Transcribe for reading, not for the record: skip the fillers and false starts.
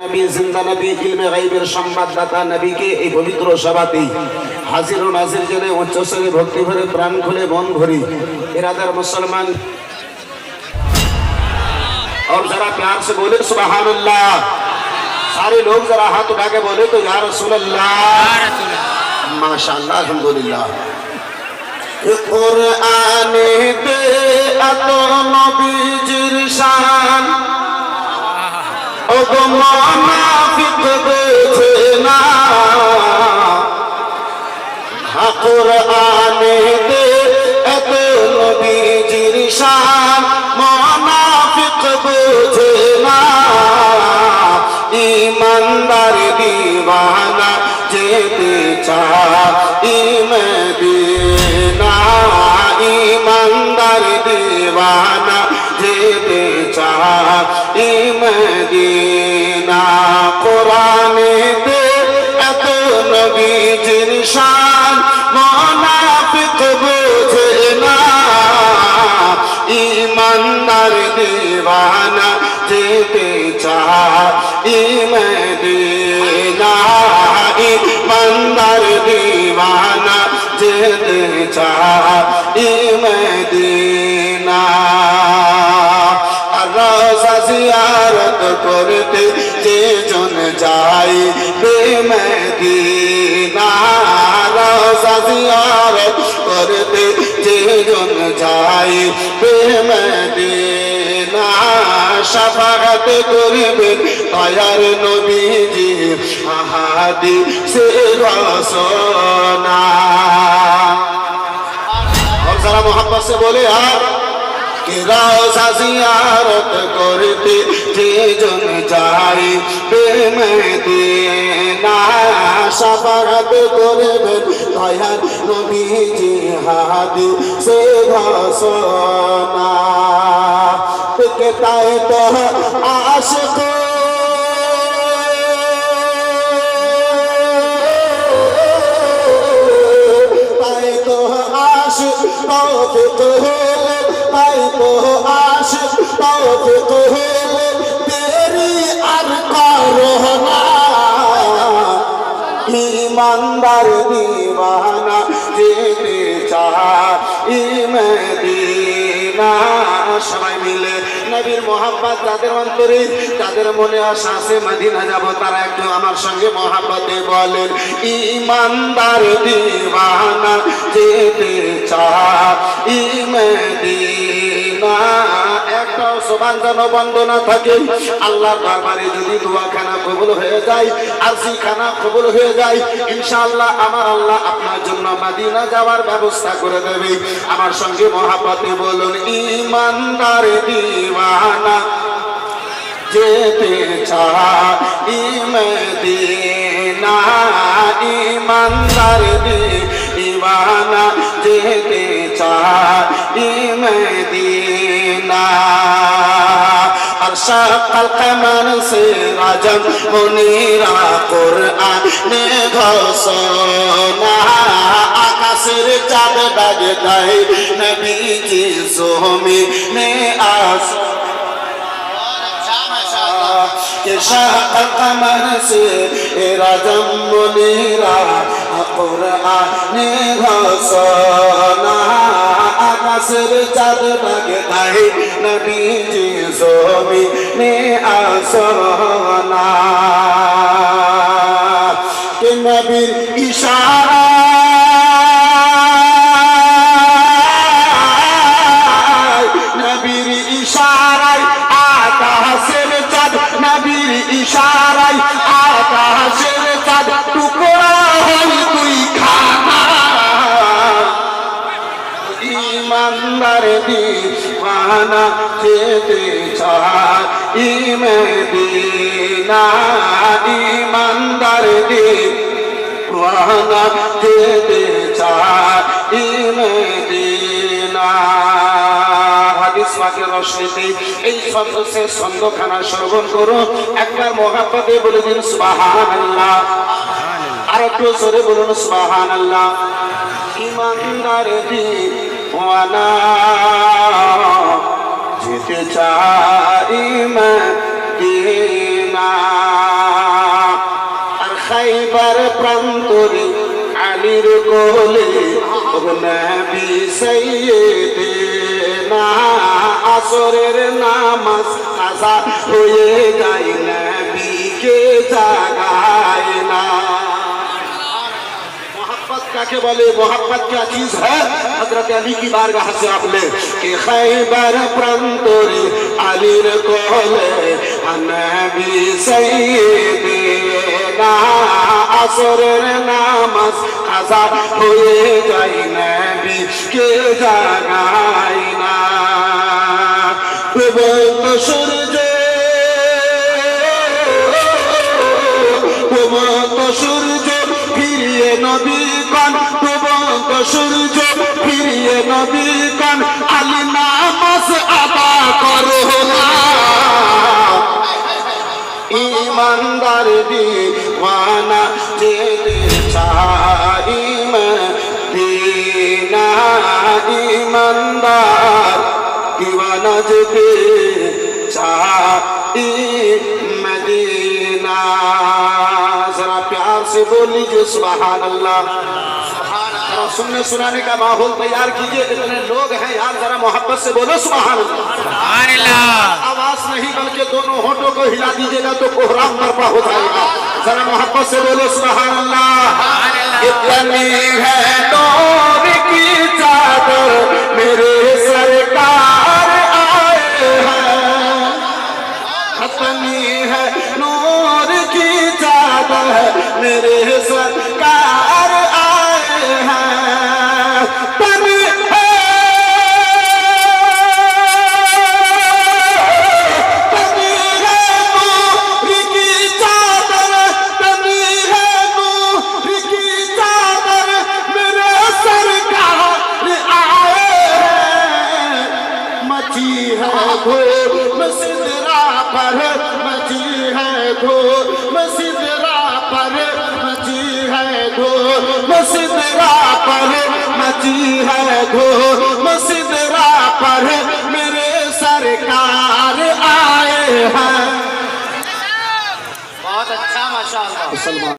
নবী জিন্দা নবী ইলমে গায়বের সংবাদদাতা নবীকে এই পবিত্র সভাতে হাজির ও নাজির জেনে উচ্চস্বরে ভক্তি ভরে প্রাণ খুলে মন ভরি इरादर मुसलमान और जरा प्यार से बोले सुभान अल्लाह। सारे लोग जरा हाथ उठा के बोले तो या रसूल अल्लाह, माशाअल्लाह, अल्हम्दुलिल्लाह। कुराने दे अतो नबीजिर शान ओ गो मुनाफिक बेचे ना, कुराने दे अतो नबीजिर शान मुनाफिक बेचे ना, ईमानदार दीवाना जेते चाहे मदीना, ईमानदार दीवाना जेते चाहे मदीना। कुराने दे एत नबीजिर शान मुनाफिक बुझे ना, ईमानदार दीवाना जेते चाहे मदीना, ईमानदार दीवाना जेते चाहे मदीना। रोज़ा ज़ियारत करते जे जन जाए बेमदीना, रोज़ा ज़ियारत करते जे जन जाए बेमदीना। शफाअत करबेन दयार नबीजी हादीसे रसूना। और जरा मोहब्बत से बोले यार कि रोज़ा ज़ियारत करते जे जन जाए बेमदीना, शफाअत करबेन दयार नबीजी हादीसे रसूना। कहता है तो आशिक ताए तो आशिक तौफीक है, ताए तो आशिक तौफीक है, तेरी अरका रहना, ईमानदार दीवाना जेते चाहे मदीना। সবাই মিলে নবীর মোহাব্বত যাদের অন্তরে, যাদের মনে আশা আছে মদিনা যাব, তারা একটু আমার সঙ্গে মোহাব্বতে বলেন ঈমানদার দিওয়ানা যেতে চাই মদিনা। একটাও সুবহান যেন বন্ধ না থাকে। আল্লাহর দরবারে যদি দোয়াখানা কবুল হয়ে যায়, আরজিখানা কবুল হয়ে যায়, ইনশাআল্লাহ আমার আল্লাহ আপনার জন্য মদিনা যাওয়ার ব্যবস্থা করে দেবে। আমার সঙ্গে মোহাব্বতে বলুন ঈমানদার দিওয়ানা যেতে চাই মদিনা, ঈমানদার দিওয়ানা যেতে চাই মদিনা। शक्ल कमर से राजम मुनीरा कुराने घोषणा, आकाशेर चाँद दागे दाए नबीजी ज़मीने शक्ल कमर से राजम मुनीरा कुराने घोषणा, आकाशेर चाँद दागे दाए नबीजी ज़मीने आसमाना। के नबीर इशारा नबीर इशाराय आकाशेर चाँद, नबीर इशाराय आकाशेर चाँद टुकड़ा हई दुई खाना, ईमानदार दीवाना जेते चाहे मदीना, ईमानदार दीवाना जेते चाहे मदीना। হাদিস পাকের রশনিতে এই ছন্দ সে ছন্দখানা শ্রবণ করো। একবার মোহাব্বতে বলে দিন সুবহানাল্লাহ, আর একটু জোরে বলুন সুবহানাল্লাহ। ঈমানদার দীওয়ানা যেতে চাই মদিনা। খাইবার প্রান্তরে আলীর কোলে নবী সাইয়েদেনা আসরের নামাজ কাজা হয়ে যায় নবীকে জাগায় না। काके बोले मोहब्बत क्या चीज है? हजरत अली की बारगाह से आपने कि खैबर प्रांतोरे अलीर कोले नबी सैयदना असरेर नामाज काजा होए যায় নবী কে জাগায় না। ডুবন্ত সূর্য ডুবন্ত সূর্য ফিরিয়ে নবী কান, ডুবন্ত সূর্য ফিরিয়ে নবী কান, আলী নামাজ আদা করো না। ইমানদার দিওয়ানা যেতে চাই মদিনা, ইমানদার দিওয়ানা যেতে चाही मदीना। जरा प्यार से बोल लीजिए सुभान अल्लाह। सुनने सुनाने का माहौल तैयार कीजिए। इतने लोग हैं यार, जरा मोहब्बत से बोलो सुभान अल्लाह। आवाज नहीं बल्कि दोनों होठों को हिला दीजिएगा तो कोहराम बर्पा हो जाएगा। जरा मोहब्बत से बोलो सुभान अल्लाह। इतनी है नूर की चादर मेरे सरकार आए हैं, इतनी है नूर की चादर मेरे सरकार आए हैं। तनी है नूर की चादर, तनी है नूर की चादर मेरे सरकार आए हैं। मची है धूप सिदरा पर, मची है धूप सिदरा पर, मची है धूप सिदरा पर, मची है धूप सिदरा पर मेरे सरकार आए हैं। बहुत अच्छा माशाअल्लाह।